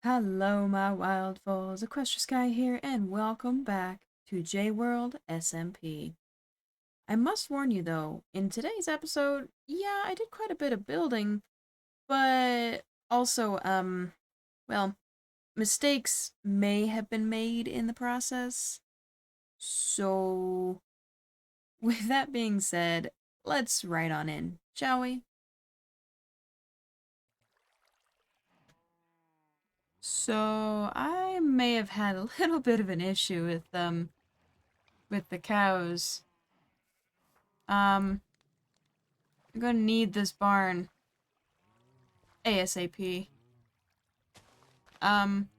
Hello, my wild foes. EquestriSkye here, and welcome back to JWorld SMP. I must warn you though, in today's episode, yeah, I did quite a bit of building, but also, well, mistakes may have been made in the process. So, with that being said, let's right on in, shall we? So, I may have had a little bit of an issue with the cows. Um, I'm gonna need this barn ASAP. Um,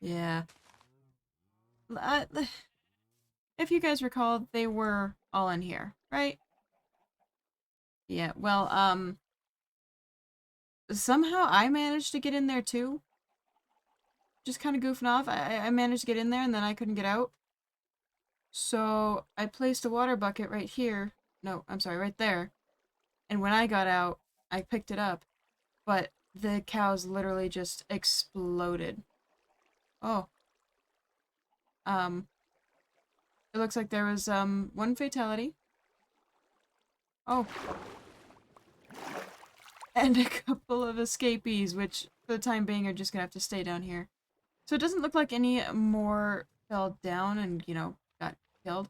yeah. Uh, if you guys recall, they were all in here, right? Yeah, well, somehow I managed to get in there too. Just kind of goofing off. I managed to get in there and then I couldn't get out. So I placed a water bucket right here. No, I'm sorry, right there. And when I got out, I picked it up. But the cows literally just exploded. Oh, um, it looks like there was, one fatality. Oh, and a couple of escapees, which for the time being are just gonna have to stay down here. So it doesn't look like any more fell down and, got killed.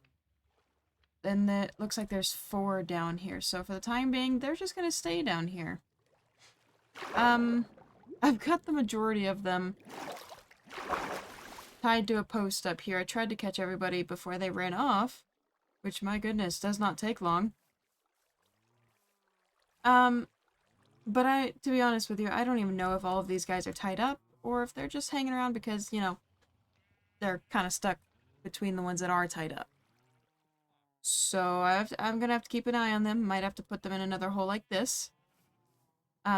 Then it looks like there's 4 down here. So for the time being, they're just gonna stay down here. Um, I've got the majority of them tied to a post up here. I tried to catch everybody before they ran off, which, my goodness, does not take long. Um, But to be honest with you, I don't even know if all of these guys are tied up or if they're just hanging around because, they're kind of stuck between the ones that are tied up. So I'm gonna have to keep an eye on them. Might have to put them in another hole like this.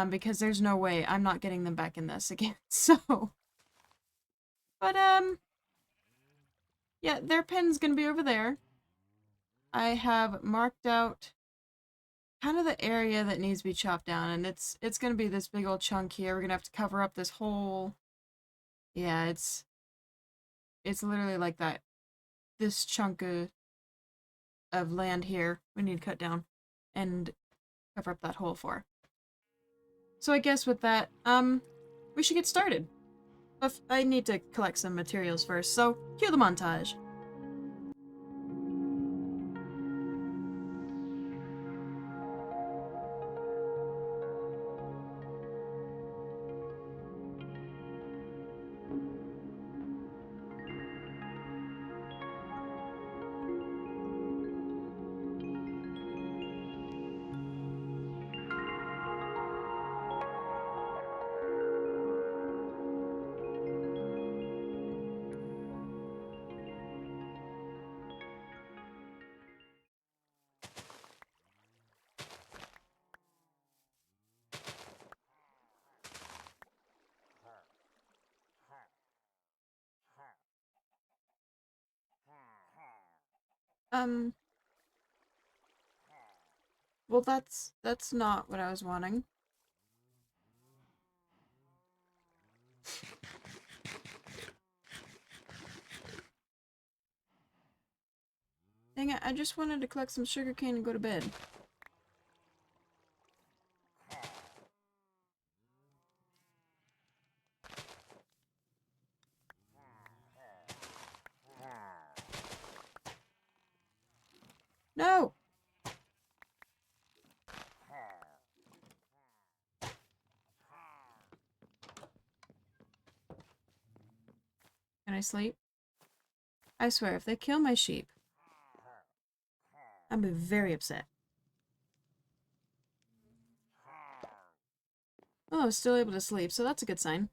Because there's no way I'm not getting them back in this again. So, but yeah, their pen's gonna be over there. I have marked out kind of the area that needs to be chopped down, and it's gonna be this big old chunk here. We're gonna have to cover up this whole. Yeah, it's literally like that. This chunk of land here we need to cut down and cover up that hole for. So I guess with that, we should get started. But I need to collect some materials first, so cue the montage. Um, well that's not what I was wanting. Dang it, I just wanted to collect some sugarcane and go to bed. No! Can I sleep? I swear, if they kill my sheep, I'll be very upset. Oh, I was still able to sleep, so that's a good sign.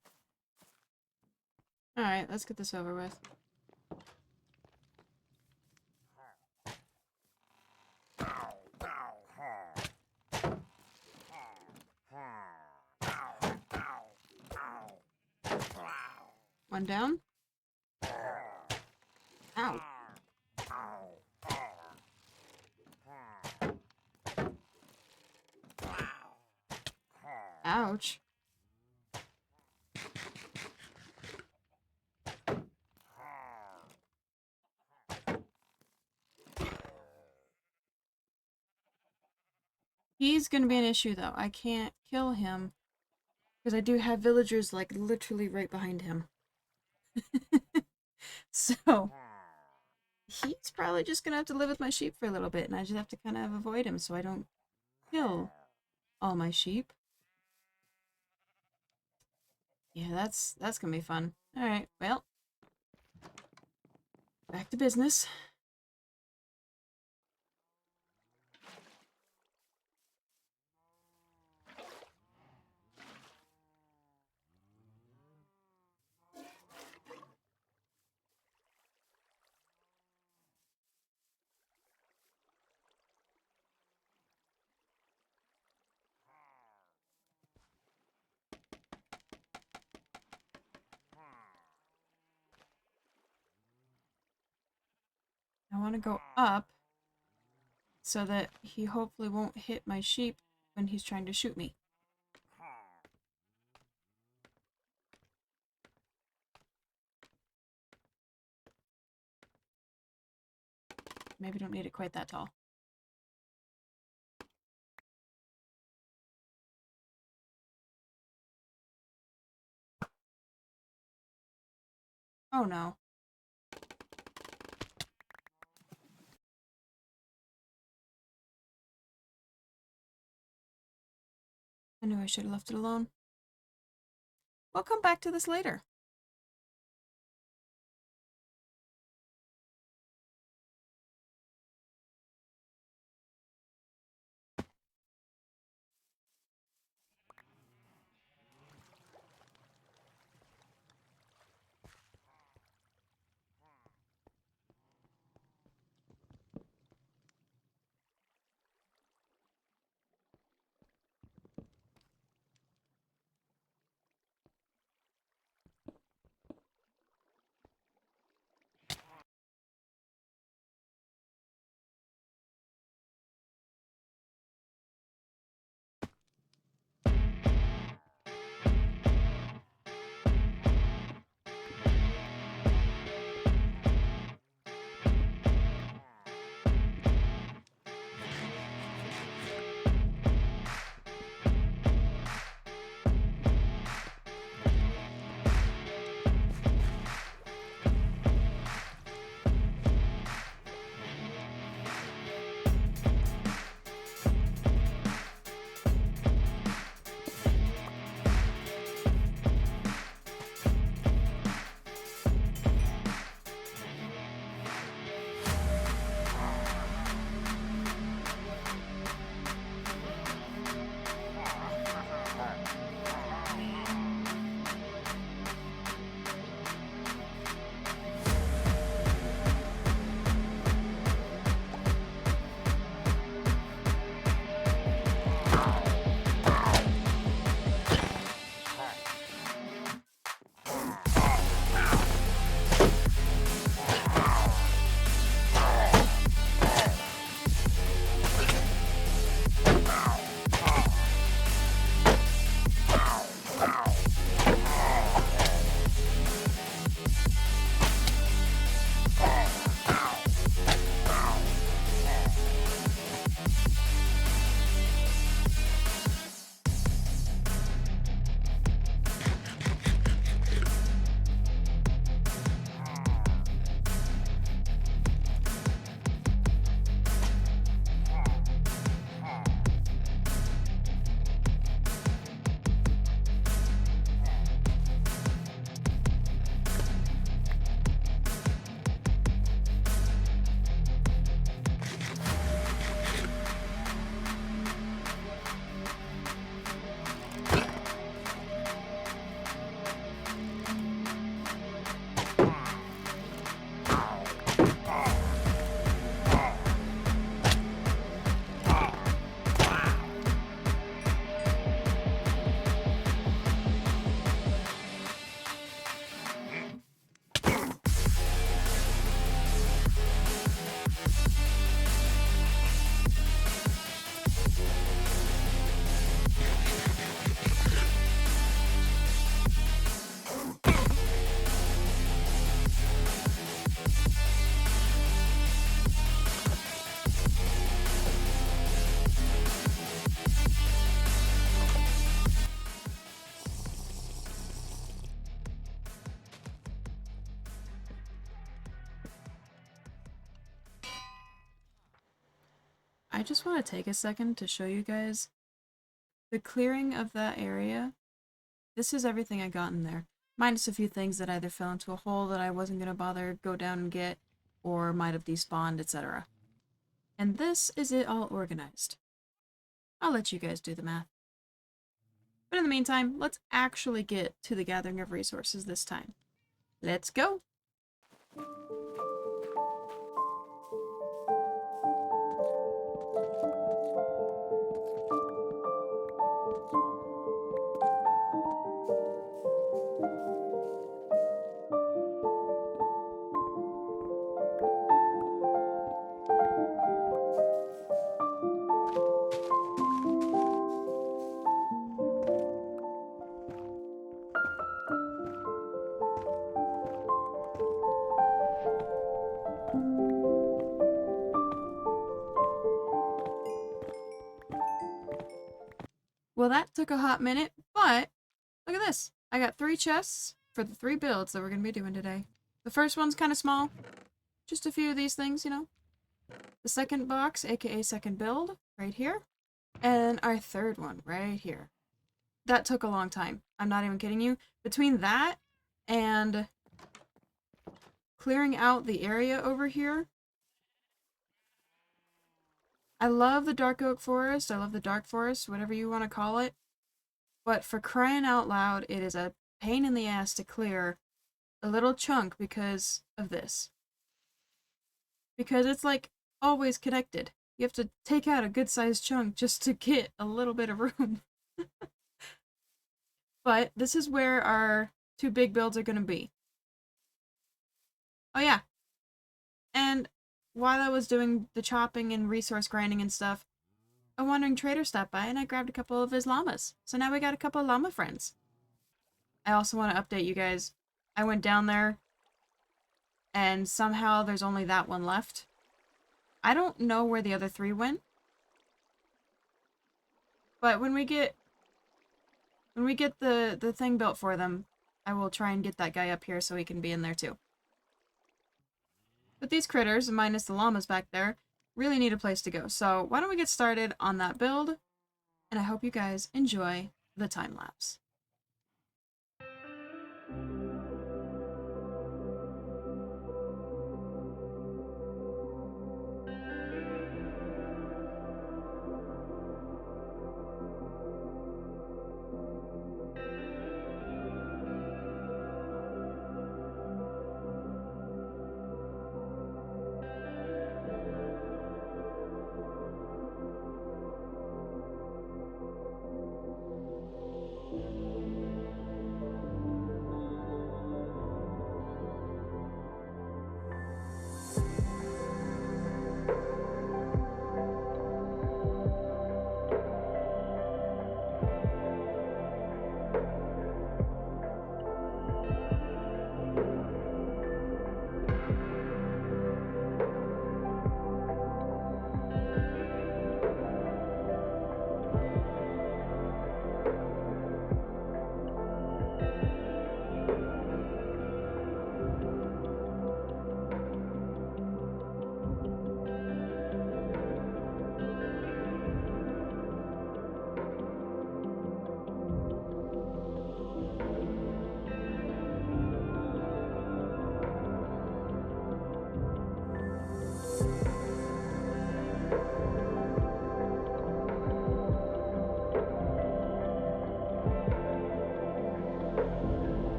Alright, let's get this over with. One down. Ow. Ouch. He's gonna be an issue, though. I can't kill him because I do have villagers, like, literally right behind him. So, he's probably just gonna have to live with my sheep for a little bit, and I just have to kind of avoid him so I don't kill all my sheep. Yeah, that's gonna be fun. Alright, well, back to business. I want to go up so that he hopefully won't hit my sheep when he's trying to shoot me. Maybe don't need it quite that tall. Oh no. I knew I should have left it alone. We'll come back to this later. I just want to take a second to show you guys the clearing of that area. This is everything I got in there, minus a few things that either fell into a hole that I wasn't going to bother go down and get, or might have despawned, etc. And this is it all organized. I'll let you guys do the math. But in the meantime, let's actually get to the gathering of resources this time. Let's go! Well, that took a hot minute, but look at this. I got 3 chests for the 3 builds that we're going to be doing today. The first one's kind of small. Just a few of these things, you know. The second box, aka second build, right here. And our third one, right here. That took a long time. I'm not even kidding you. Between that and clearing out the area over here. I love the dark oak forest. I love the dark forest, whatever you want to call it. But for crying out loud, it is a pain in the ass to clear a little chunk because of this. Because it's like always connected. You have to take out a good sized chunk just to get a little bit of room. But this is where our 2 big builds are going to be. Oh yeah. And while I was doing the chopping and resource grinding and stuff, a wandering trader stopped by and I grabbed a couple of his llamas. So now we got a couple of llama friends. I also want to update you guys. I went down there and somehow there's only that one left. I don't know where the other 3 went. But when we get the thing built for them, I will try and get that guy up here so he can be in there too. But these critters, minus the llamas back there, really need a place to go. So why don't we get started on that build? And I hope you guys enjoy the time lapse.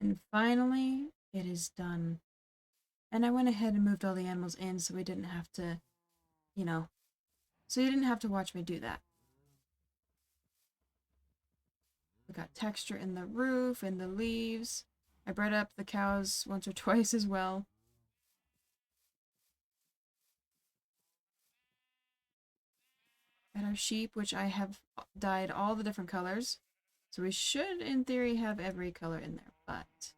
And finally, it is done. And I went ahead and moved all the animals in so we didn't have to, you know, so you didn't have to watch me do that. We got texture in the roof and the leaves. I bred up the cows once or twice as well. Got our sheep, which I have dyed all the different colors. So we should, in theory, have every color in there, but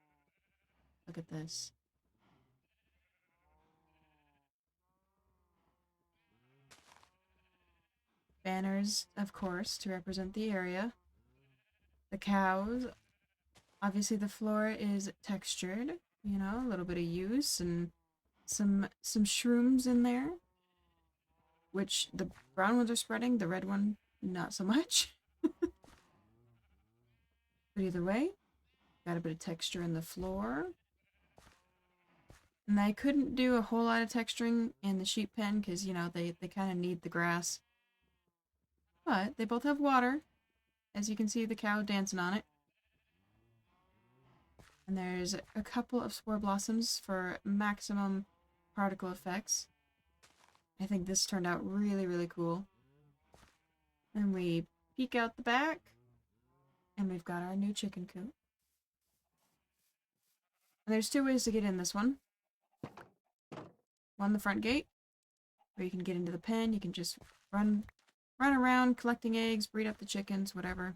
look at this. Banners, of course, to represent the area. The cows. Obviously the floor is textured, you know, a little bit of use and some shrooms in there. Which the brown ones are spreading, the red one not so much. But either way, got a bit of texture in the floor. And I couldn't do a whole lot of texturing in the sheep pen because, you know, they kind of need the grass. But they both have water. As you can see, the cow dancing on it. And there's a couple of spore blossoms for maximum particle effects. I think this turned out really, really cool. And we peek out the back. And we've got our new chicken coop. And there's two ways to get in this one. One, the front gate, or you can get into the pen. You can just run around collecting eggs, breed up the chickens, whatever.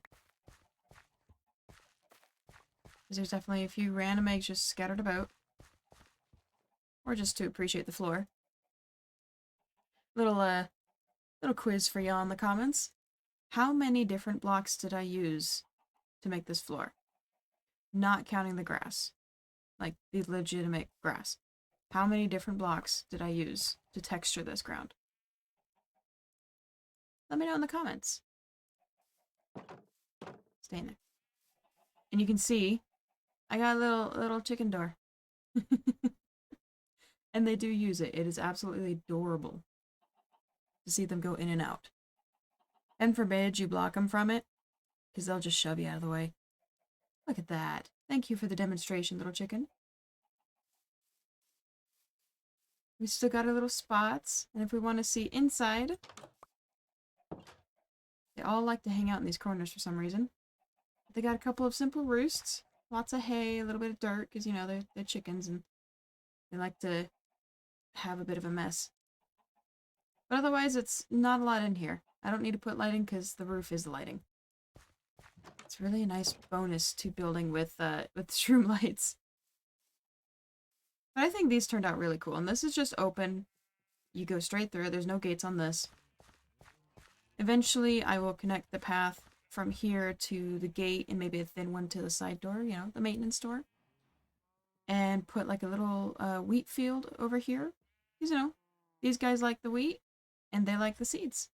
Because there's definitely a few random eggs just scattered about. Or just to appreciate the floor. Little quiz for y'all in the comments. How many different blocks did I use to make this floor? Not counting the grass. Like the legitimate grass. How many different blocks did I use to texture this ground? Let me know in the comments. Stay in there. And you can see, I got a little chicken door. And they do use it. It is absolutely adorable to see them go in and out. And forbid you block them from it, because they'll just shove you out of the way. Look at that. Thank you for the demonstration, little chicken. We still got our little spots, and if we want to see inside, they all like to hang out in these corners for some reason. They got a couple of simple roosts, lots of hay, a little bit of dirt, because, you know, they're chickens, and they like to have a bit of a mess. But otherwise, it's not a lot in here. I don't need to put lighting, because the roof is the lighting. It's really a nice bonus to building with shroom lights. But I think these turned out really cool. And this is just open. You go straight through. There's no gates on this. Eventually, I will connect the path from here to the gate and maybe a thin one to the side door, you know, the maintenance door. And put like a little wheat field over here. Because, you know, these guys like the wheat and they like the seeds.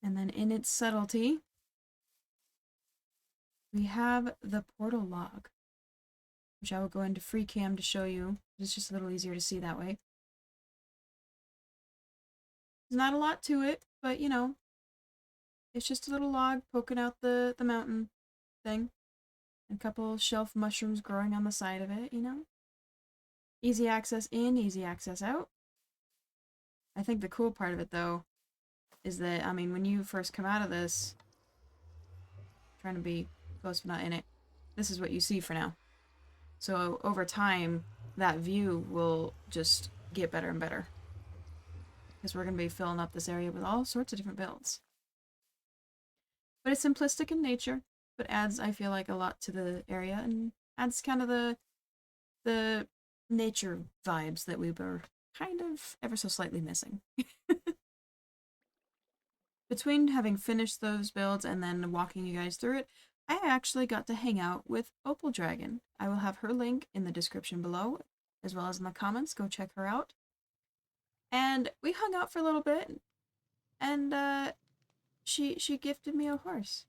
And then in its subtlety, we have the portal log, which I will go into free cam to show you. It's just a little easier to see that way. There's not a lot to it, but you know, it's just a little log poking out the mountain thing. And a couple shelf mushrooms growing on the side of it, you know. Easy access in, easy access out. I think the cool part of it, though, is that, I mean, when you first come out of this, trying to be close but not in it, this is what you see for now. So over time, that view will just get better and better. Because we're going to be filling up this area with all sorts of different builds. But it's simplistic in nature, but adds, I feel like, a lot to the area and adds kind of the nature vibes that we were kind of ever so slightly missing. between having finished those builds and then walking you guys through it, I actually got to hang out with Opal Dragon. I will have her link in the description below, as well as in the comments. Go check her out. And we hung out for a little bit, and she gifted me a horse.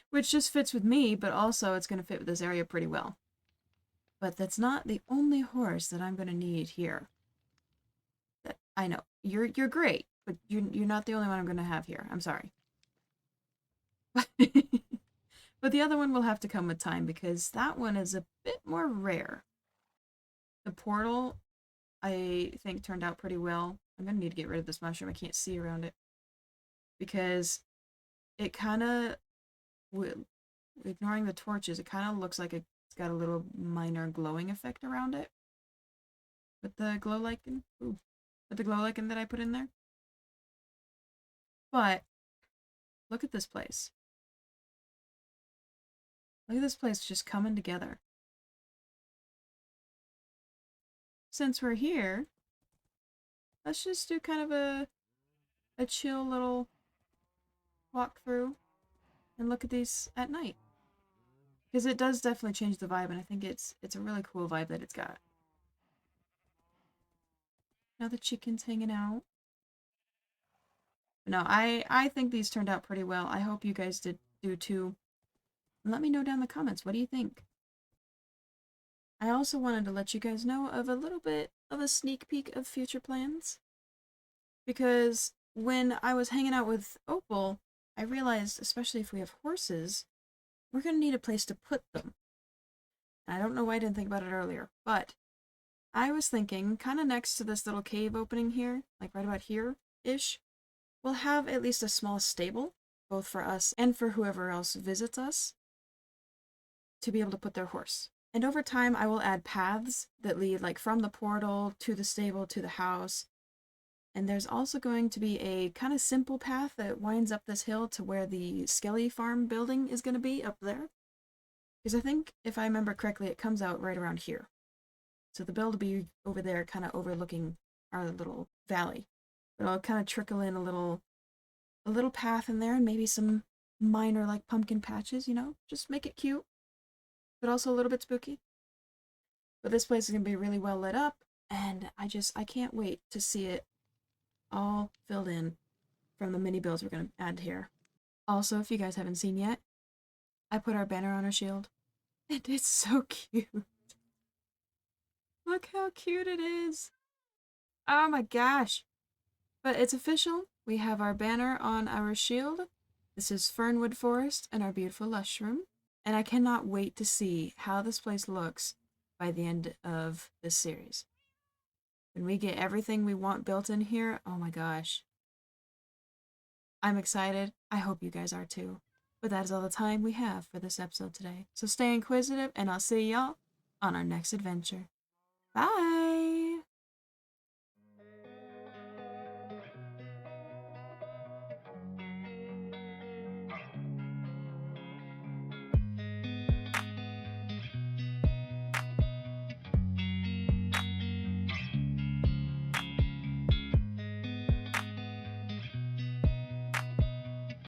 Which just fits with me, but also it's going to fit with this area pretty well. But that's not the only horse that I'm going to need here. That I know. You're great, but you're not the only one I'm going to have here. I'm sorry. But the other one will have to come with time because that one is a bit more rare. The portal, I think, turned out pretty well. I'm going to need to get rid of this mushroom. I can't see around it. Because it kind of, ignoring the torches, it kind of looks like it's got a little minor glowing effect around it. With the glow lichen. Ooh. With the glow lichen that I put in there. But, look at this place. Look at this place just coming together. Since we're here, let's just do kind of a chill little walk through and look at these at night. Because it does definitely change the vibe, and I think it's a really cool vibe that it's got. Now the chicken's hanging out. But no, I think these turned out pretty well. I hope you guys do too. And let me know down in the comments, what do you think? I also wanted to let you guys know of a little bit of a sneak peek of future plans. Because when I was hanging out with Opal, I realized, especially if we have horses, we're going to need a place to put them. And I don't know why I didn't think about it earlier, but I was thinking kind of next to this little cave opening here, like right about here-ish, we'll have at least a small stable, both for us and for whoever else visits us, to be able to put their horse. And over time, I will add paths that lead like from the portal to the stable to the house. And there's also going to be a kind of simple path that winds up this hill to where the Skelly farm building is going to be up there. Because I think, if I remember correctly, it comes out right around here. So the build will be over there, kind of overlooking our little valley. But I'll kind of trickle in a little path in there and maybe some minor like pumpkin patches, you know? Just make it cute. But also a little bit spooky. But this place is going to be really well lit up, and I can't wait to see it all filled in from the mini builds we're going to add here. Also, if you guys haven't seen yet, I put our banner on our shield, and it's so cute. Look how cute it is. Oh my gosh. But it's official. We have our banner on our shield. This is Fernwood Forest and our beautiful lush room. And I cannot wait to see how this place looks by the end of this series. When we get everything we want built in here, oh my gosh. I'm excited. I hope you guys are too. But that is all the time we have for this episode today. So stay inquisitive, and I'll see y'all on our next adventure. Bye!